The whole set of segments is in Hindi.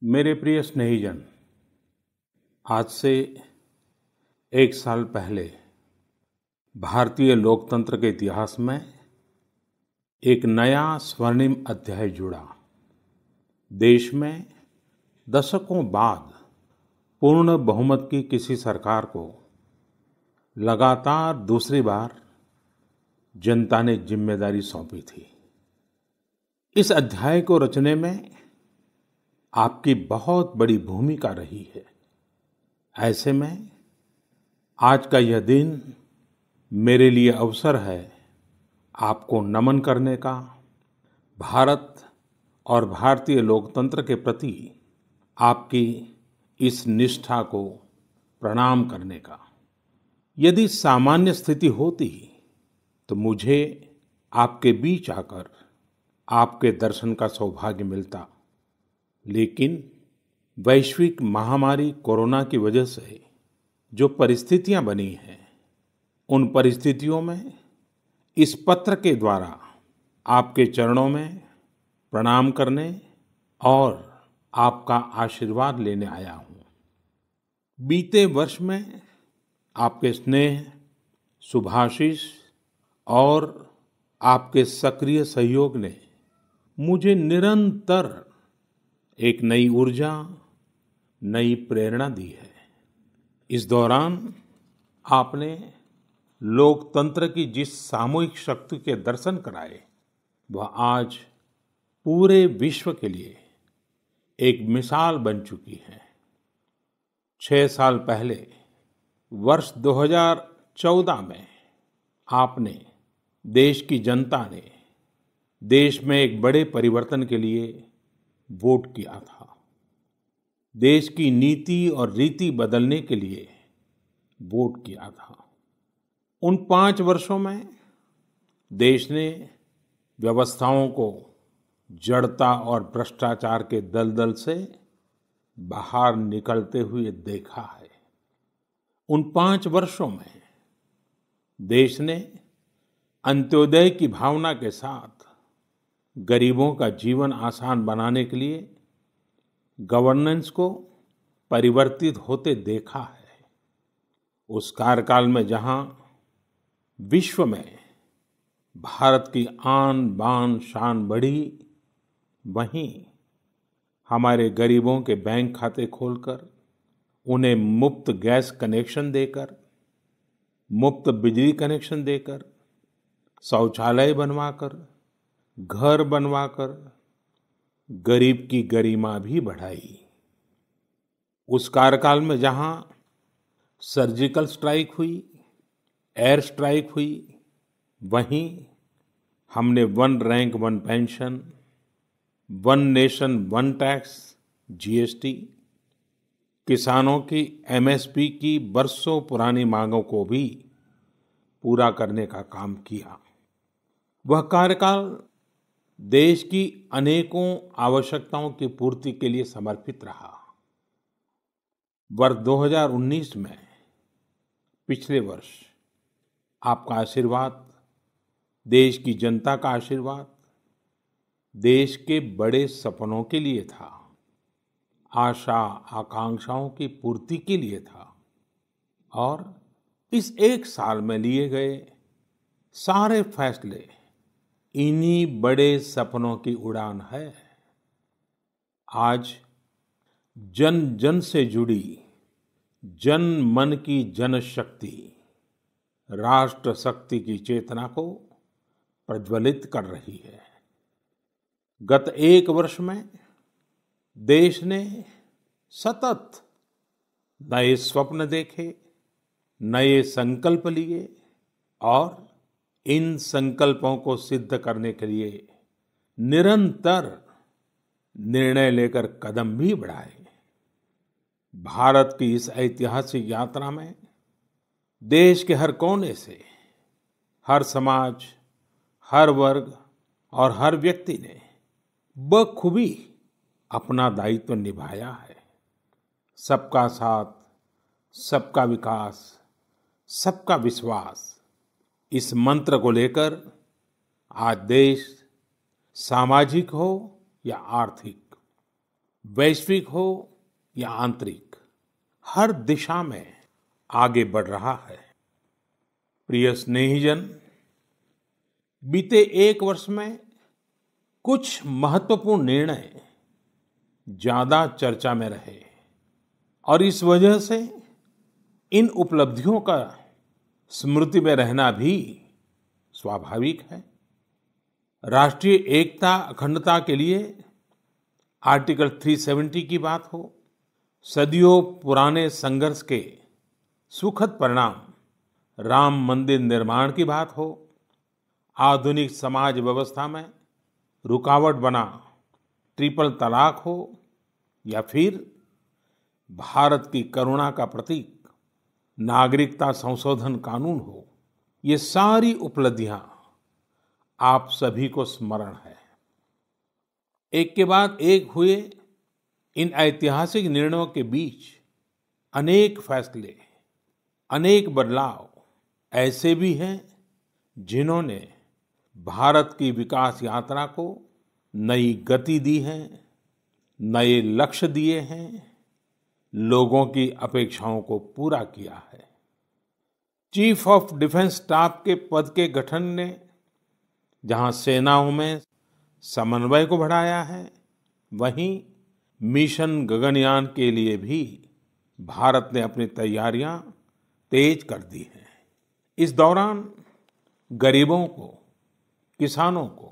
मेरे प्रिय स्नेहीजन, आज से एक साल पहले भारतीय लोकतंत्र के इतिहास में एक नया स्वर्णिम अध्याय जुड़ा। देश में दशकों बाद पूर्ण बहुमत की किसी सरकार को लगातार दूसरी बार जनता ने जिम्मेदारी सौंपी थी। इस अध्याय को रचने में आपकी बहुत बड़ी भूमिका रही है। ऐसे में आज का यह दिन मेरे लिए अवसर है आपको नमन करने का, भारत और भारतीय लोकतंत्र के प्रति आपकी इस निष्ठा को प्रणाम करने का। यदि सामान्य स्थिति होती तो मुझे आपके बीच आकर आपके दर्शन का सौभाग्य मिलता, लेकिन वैश्विक महामारी कोरोना की वजह से जो परिस्थितियां बनी हैं, उन परिस्थितियों में इस पत्र के द्वारा आपके चरणों में प्रणाम करने और आपका आशीर्वाद लेने आया हूं। बीते वर्ष में आपके स्नेह, शुभाशीष और आपके सक्रिय सहयोग ने मुझे निरंतर एक नई ऊर्जा, नई प्रेरणा दी है। इस दौरान आपने लोकतंत्र की जिस सामूहिक शक्ति के दर्शन कराए, वह आज पूरे विश्व के लिए एक मिसाल बन चुकी है। 6 साल पहले वर्ष 2014 में आपने, देश की जनता ने देश में एक बड़े परिवर्तन के लिए वोट किया था। देश की नीति और रीति बदलने के लिए वोट किया था। उन 5 वर्षों में देश ने व्यवस्थाओं को जड़ता और भ्रष्टाचार के दलदल से बाहर निकलते हुए देखा है। उन 5 वर्षों में देश ने अंत्योदय की भावना के साथ गरीबों का जीवन आसान बनाने के लिए गवर्नेंस को परिवर्तित होते देखा है। उस कार्यकाल में जहां विश्व में भारत की आन बान शान बढ़ी, वहीं हमारे गरीबों के बैंक खाते खोलकर, उन्हें मुफ्त गैस कनेक्शन देकर, मुफ्त बिजली कनेक्शन देकर, शौचालय बनवाकर, घर बनवाकर गरीब की गरिमा भी बढ़ाई। उस कार्यकाल में जहां सर्जिकल स्ट्राइक हुई, एयर स्ट्राइक हुई, वहीं हमने one rank one pension, one nation one tax, GST, किसानों की एमएसपी की बरसों पुरानी मांगों को भी पूरा करने का काम किया। वह कार्यकाल देश की अनेकों आवश्यकताओं की पूर्ति के लिए समर्पित रहा। वर्ष 2019 में, पिछले वर्ष, आपका आशीर्वाद, देश की जनता का आशीर्वाद, देश के बड़े सपनों के लिए था, आशा आकांक्षाओं की पूर्ति के लिए था। और इस एक साल में लिए गए सारे फैसले इन्हीं बड़े सपनों की उड़ान है। आज जन जन से जुड़ी जन मन की जनशक्ति राष्ट्र शक्ति की चेतना को प्रज्वलित कर रही है। गत 1 वर्ष में देश ने सतत नए स्वप्न देखे, नए संकल्प लिए और इन संकल्पों को सिद्ध करने के लिए निरंतर निर्णय लेकर कदम भी बढ़ाए। भारत की इस ऐतिहासिक यात्रा में देश के हर कोने से, हर समाज, हर वर्ग और हर व्यक्ति ने बखूबी अपना दायित्व निभाया है। सबका साथ, सबका विकास, सबका विश्वास, इस मंत्र को लेकर आज देश सामाजिक हो या आर्थिक, वैश्विक हो या आंतरिक, हर दिशा में आगे बढ़ रहा है। प्रिय स्नेहीजन, बीते एक वर्ष में कुछ महत्वपूर्ण निर्णय ज्यादा चर्चा में रहे और इस वजह से इन उपलब्धियों का स्मृति में रहना भी स्वाभाविक है। राष्ट्रीय एकता अखंडता के लिए आर्टिकल 370 की बात हो, सदियों पुराने संघर्ष के सुखद परिणाम राम मंदिर निर्माण की बात हो, आधुनिक समाज व्यवस्था में रुकावट बना ट्रिपल तलाक हो या फिर भारत की करुणा का प्रतीक नागरिकता संशोधन कानून हो, ये सारी उपलब्धियां आप सभी को स्मरण है। एक के बाद एक हुए इन ऐतिहासिक निर्णयों के बीच अनेक फैसले, अनेक बदलाव ऐसे भी हैं जिन्होंने भारत की विकास यात्रा को नई गति दी है, नए लक्ष्य दिए हैं, लोगों की अपेक्षाओं को पूरा किया है। चीफ ऑफ डिफेंस स्टाफ के पद के गठन ने जहां सेनाओं में समन्वय को बढ़ाया है, वहीं मिशन गगनयान के लिए भी भारत ने अपनी तैयारियां तेज कर दी हैं। इस दौरान गरीबों को, किसानों को,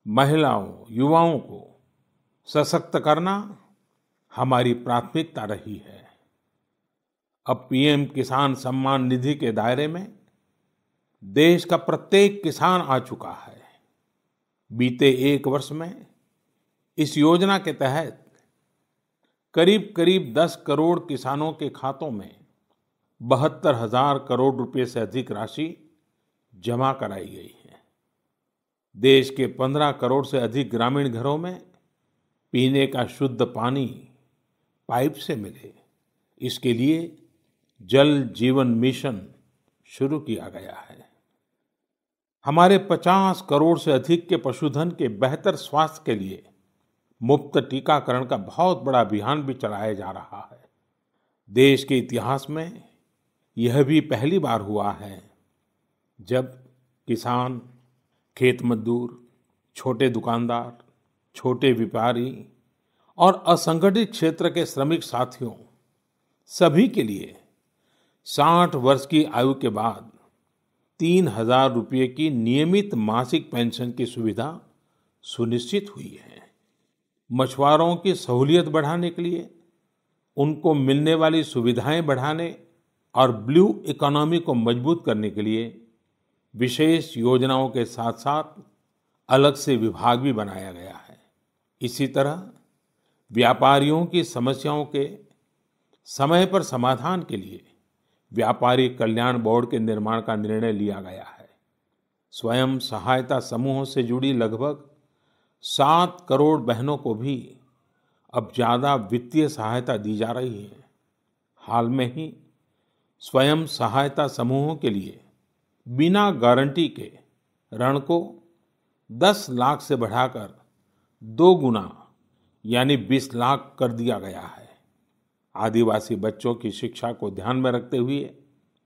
महिलाओं, युवाओं को सशक्त करना हमारी प्राथमिकता रही है। अब पीएम किसान सम्मान निधि के दायरे में देश का प्रत्येक किसान आ चुका है। बीते एक वर्ष में इस योजना के तहत करीब करीब 10 करोड़ किसानों के खातों में 72,000 करोड़ रुपए से अधिक राशि जमा कराई गई है। देश के 15 करोड़ से अधिक ग्रामीण घरों में पीने का शुद्ध पानी पाइप से मिले, इसके लिए जल जीवन मिशन शुरू किया गया है। हमारे 50 करोड़ से अधिक के पशुधन के बेहतर स्वास्थ्य के लिए मुफ्त टीकाकरण का बहुत बड़ा अभियान भी चलाया जा रहा है। देश के इतिहास में यह भी पहली बार हुआ है जब किसान, खेत मजदूर, छोटे दुकानदार, छोटे व्यापारी और असंगठित क्षेत्र के श्रमिक साथियों सभी के लिए 60 वर्ष की आयु के बाद 3,000 रुपये की नियमित मासिक पेंशन की सुविधा सुनिश्चित हुई है। मछुआरों की सहूलियत बढ़ाने के लिए, उनको मिलने वाली सुविधाएं बढ़ाने और ब्लू इकोनॉमी को मजबूत करने के लिए विशेष योजनाओं के साथ साथ अलग से विभाग भी बनाया गया है। इसी तरह व्यापारियों की समस्याओं के समय पर समाधान के लिए व्यापारी कल्याण बोर्ड के निर्माण का निर्णय लिया गया है। स्वयं सहायता समूहों से जुड़ी लगभग 7 करोड़ बहनों को भी अब ज्यादा वित्तीय सहायता दी जा रही है। हाल में ही स्वयं सहायता समूहों के लिए बिना गारंटी के ऋण को 10 लाख से बढ़ाकर 2 गुना यानी 20 लाख कर दिया गया है। आदिवासी बच्चों की शिक्षा को ध्यान में रखते हुए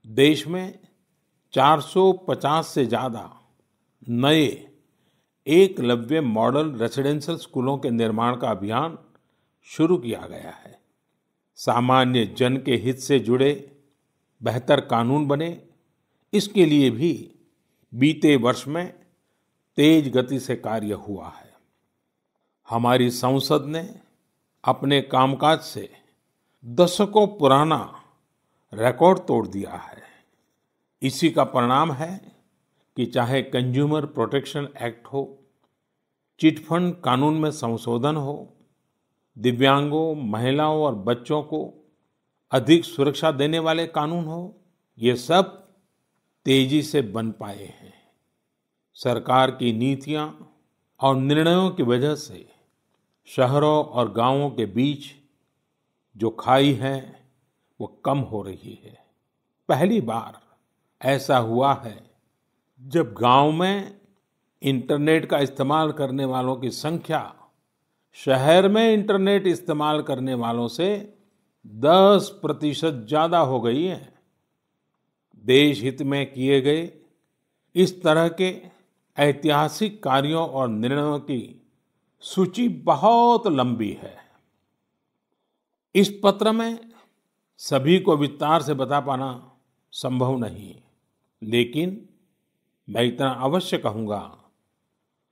देश में 450 से ज्यादा नए एकलव्य मॉडल रेसिडेंशियल स्कूलों के निर्माण का अभियान शुरू किया गया है। सामान्य जन के हित से जुड़े बेहतर कानून बने, इसके लिए भी बीते वर्ष में तेज गति से कार्य हुआ है। हमारी संसद ने अपने कामकाज से दशकों पुराना रिकॉर्ड तोड़ दिया है। इसी का परिणाम है कि चाहे कंज्यूमर प्रोटेक्शन एक्ट हो, चिट फंड कानून में संशोधन हो, दिव्यांगों, महिलाओं और बच्चों को अधिक सुरक्षा देने वाले कानून हो, ये सब तेजी से बन पाए हैं। सरकार की नीतियां और निर्णयों की वजह से शहरों और गांवों के बीच जो खाई है वो कम हो रही है। पहली बार ऐसा हुआ है जब गांव में इंटरनेट का इस्तेमाल करने वालों की संख्या शहर में इंटरनेट इस्तेमाल करने वालों से 10% ज्यादा हो गई है। देश हित में किए गए इस तरह के ऐतिहासिक कार्यों और निर्णयों की सूची बहुत लंबी है। इस पत्र में सभी को विस्तार से बता पाना संभव नहीं, लेकिन मैं इतना अवश्य कहूंगा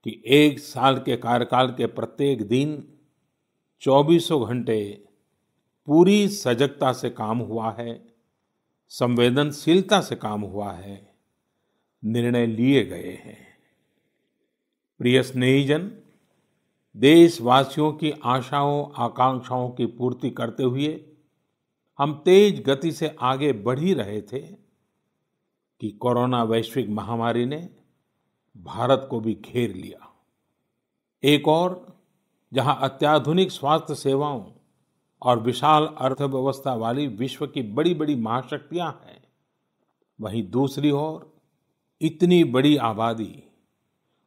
कि 1 साल के कार्यकाल के प्रत्येक दिन चौबीसों घंटे पूरी सजगता से काम हुआ है, संवेदनशीलता से काम हुआ है, निर्णय लिए गए हैं। प्रिय स्नेहीजन, देशवासियों की आशाओं आकांक्षाओं की पूर्ति करते हुए हम तेज गति से आगे बढ़ ही रहे थे कि कोरोना वैश्विक महामारी ने भारत को भी घेर लिया। एक और जहां अत्याधुनिक स्वास्थ्य सेवाओं और विशाल अर्थव्यवस्था वाली विश्व की बड़ी बड़ी महाशक्तियां हैं, वहीं दूसरी ओर इतनी बड़ी आबादी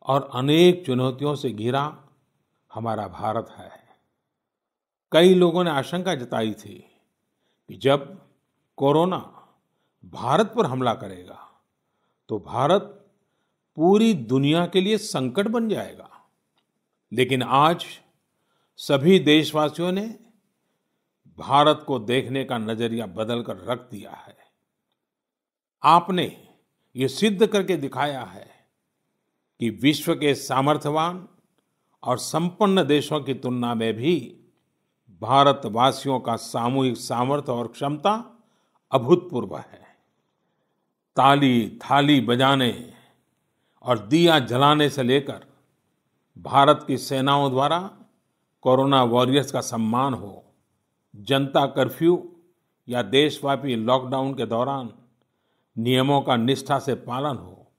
और अनेक चुनौतियों से घिरा हमारा भारत है। कई लोगों ने आशंका जताई थी कि जब कोरोना भारत पर हमला करेगा तो भारत पूरी दुनिया के लिए संकट बन जाएगा। लेकिन आज सभी देशवासियों ने भारत को देखने का नजरिया बदलकर रख दिया है। आपने ये सिद्ध करके दिखाया है कि विश्व के सामर्थ्यवान और संपन्न देशों की तुलना में भी भारतवासियों का सामूहिक सामर्थ्य और क्षमता अभूतपूर्व है। ताली थाली बजाने और दिया जलाने से लेकर भारत की सेनाओं द्वारा कोरोना वॉरियर्स का सम्मान हो, जनता कर्फ्यू या देशव्यापी लॉकडाउन के दौरान नियमों का निष्ठा से पालन हो,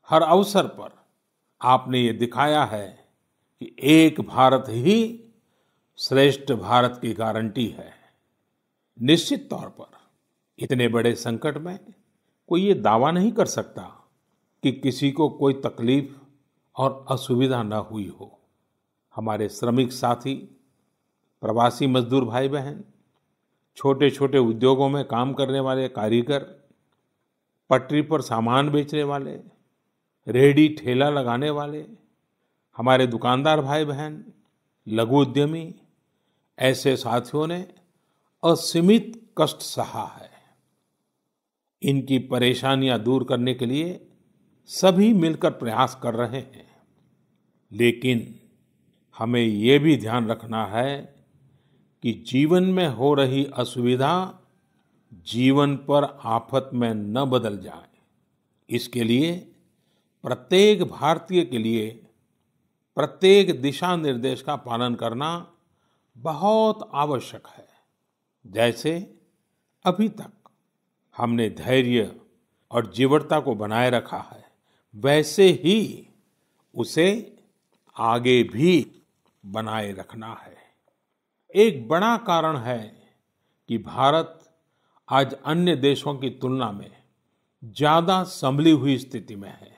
हर अवसर पर आपने ये दिखाया है कि एक भारत ही श्रेष्ठ भारत की गारंटी है। निश्चित तौर पर इतने बड़े संकट में कोई ये दावा नहीं कर सकता कि किसी को कोई तकलीफ और असुविधा न हुई हो। हमारे श्रमिक साथी, प्रवासी मजदूर भाई बहन, छोटे छोटे उद्योगों में काम करने वाले कारीगर, पटरी पर सामान बेचने वाले, रेहड़ी ठेला लगाने वाले, हमारे दुकानदार भाई बहन, लघु उद्यमी, ऐसे साथियों ने असीमित कष्ट सहा है। इनकी परेशानियां दूर करने के लिए सभी मिलकर प्रयास कर रहे हैं, लेकिन हमें ये भी ध्यान रखना है कि जीवन में हो रही असुविधा जीवन पर आफत में न बदल जाए। इसके लिए प्रत्येक भारतीय के लिए प्रत्येक दिशा निर्देश का पालन करना बहुत आवश्यक है। जैसे अभी तक हमने धैर्य और जीवटता को बनाए रखा है, वैसे ही उसे आगे भी बनाए रखना है। एक बड़ा कारण है कि भारत आज अन्य देशों की तुलना में ज्यादा संभली हुई स्थिति में है।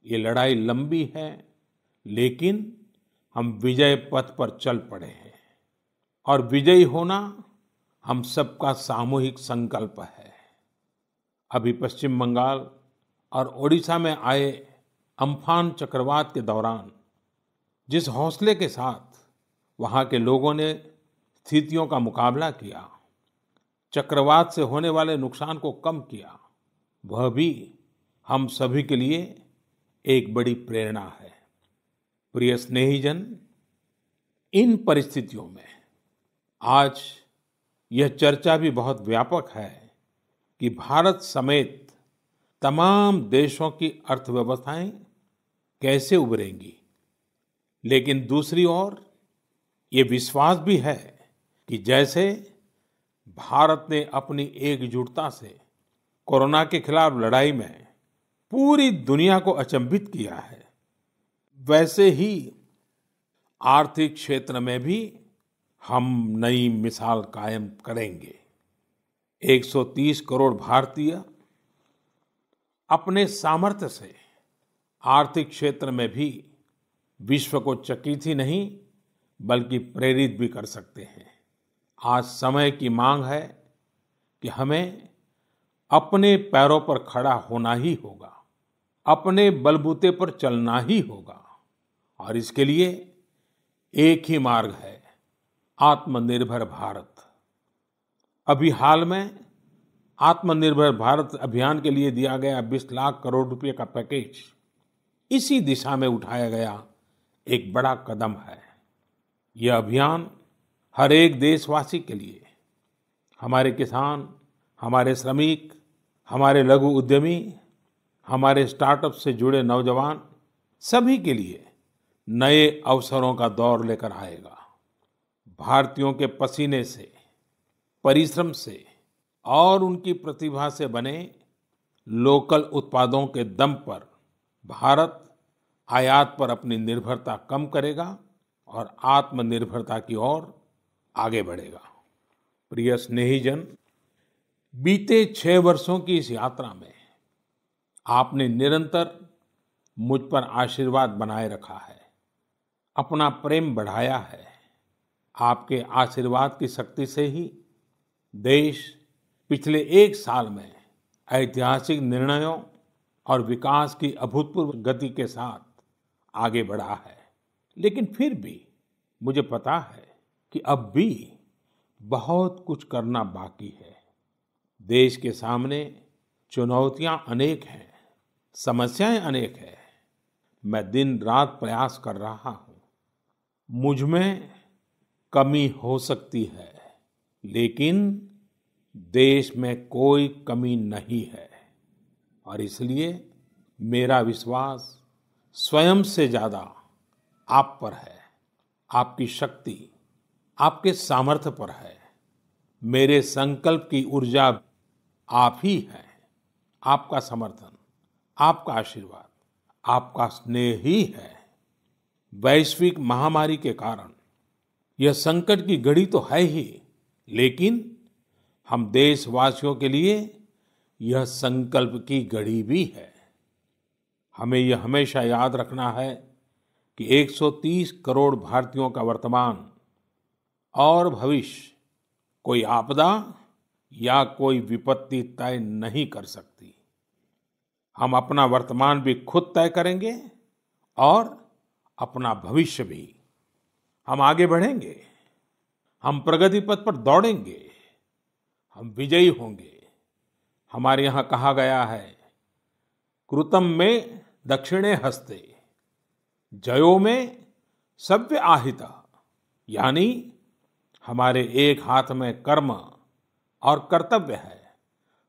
ये लड़ाई लंबी है, लेकिन हम विजय पथ पर चल पड़े हैं और विजयी होना हम सबका सामूहिक संकल्प है। अभी पश्चिम बंगाल और ओडिशा में आए अम्फान चक्रवात के दौरान जिस हौसले के साथ वहां के लोगों ने स्थितियों का मुकाबला किया, चक्रवात से होने वाले नुकसान को कम किया, वह भी हम सभी के लिए एक बड़ी प्रेरणा है। प्रिय स्नेहीजन, इन परिस्थितियों में आज यह चर्चा भी बहुत व्यापक है कि भारत समेत तमाम देशों की अर्थव्यवस्थाएं कैसे उभरेंगी। लेकिन दूसरी ओर ये विश्वास भी है कि जैसे भारत ने अपनी एकजुटता से कोरोना के खिलाफ लड़ाई में पूरी दुनिया को अचंभित किया है, वैसे ही आर्थिक क्षेत्र में भी हम नई मिसाल कायम करेंगे। 130 करोड़ भारतीय अपने सामर्थ्य से आर्थिक क्षेत्र में भी विश्व को चकित ही नहीं बल्कि प्रेरित भी कर सकते हैं। आज समय की मांग है कि हमें अपने पैरों पर खड़ा होना ही होगा, अपने बलबूते पर चलना ही होगा और इसके लिए एक ही मार्ग है, आत्मनिर्भर भारत। अभी हाल में आत्मनिर्भर भारत अभियान के लिए दिया गया 20 लाख करोड़ रुपए का पैकेज इसी दिशा में उठाया गया एक बड़ा कदम है। यह अभियान हर एक देशवासी के लिए, हमारे किसान, हमारे श्रमिक, हमारे लघु उद्यमी, हमारे स्टार्टअप से जुड़े नौजवान, सभी के लिए नए अवसरों का दौर लेकर आएगा। भारतीयों के पसीने से, परिश्रम से और उनकी प्रतिभा से बने लोकल उत्पादों के दम पर भारत आयात पर अपनी निर्भरता कम करेगा और आत्मनिर्भरता की ओर आगे बढ़ेगा। प्रिय स्नेहीजन, बीते 6 वर्षों की इस यात्रा में आपने निरंतर मुझ पर आशीर्वाद बनाए रखा है, अपना प्रेम बढ़ाया है। आपके आशीर्वाद की शक्ति से ही देश पिछले 1 साल में ऐतिहासिक निर्णयों और विकास की अभूतपूर्व गति के साथ आगे बढ़ा है। लेकिन फिर भी मुझे पता है कि अब भी बहुत कुछ करना बाकी है। देश के सामने चुनौतियां अनेक हैं, समस्याएं अनेक हैं। मैं दिन रात प्रयास कर रहा हूं। मुझ में कमी हो सकती है, लेकिन देश में कोई कमी नहीं है और इसलिए मेरा विश्वास स्वयं से ज्यादा आप पर है, आपकी शक्ति, आपके सामर्थ्य पर है। मेरे संकल्प की ऊर्जा आप ही हैं। आपका समर्थन, आपका आशीर्वाद, आपका स्नेह ही है। वैश्विक महामारी के कारण यह संकट की घड़ी तो है ही, लेकिन हम देशवासियों के लिए यह संकल्प की घड़ी भी है। हमें यह हमेशा याद रखना है कि 130 करोड़ भारतीयों का वर्तमान और भविष्य कोई आपदा या कोई विपत्ति तय नहीं कर सकती। हम अपना वर्तमान भी खुद तय करेंगे और अपना भविष्य भी। हम आगे बढ़ेंगे, हम प्रगति पथ पर दौड़ेंगे, हम विजयी होंगे। हमारे यहाँ कहा गया है, कृतम में दक्षिणे हस्ते, जयो में सव्य आहिता। यानी हमारे एक हाथ में कर्म और कर्तव्य है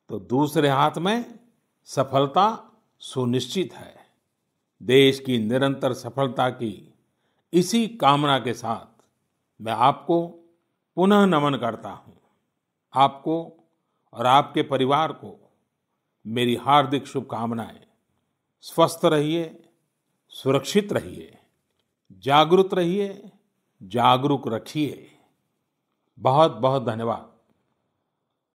तो दूसरे हाथ में सफलता सुनिश्चित है। देश की निरंतर सफलता की इसी कामना के साथ मैं आपको पुनः नमन करता हूं। आपको और आपके परिवार को मेरी हार्दिक शुभकामनाएं। स्वस्थ रहिए, सुरक्षित रहिए, जागरूक रहिए, जागरूक रखिए। बहुत बहुत धन्यवाद।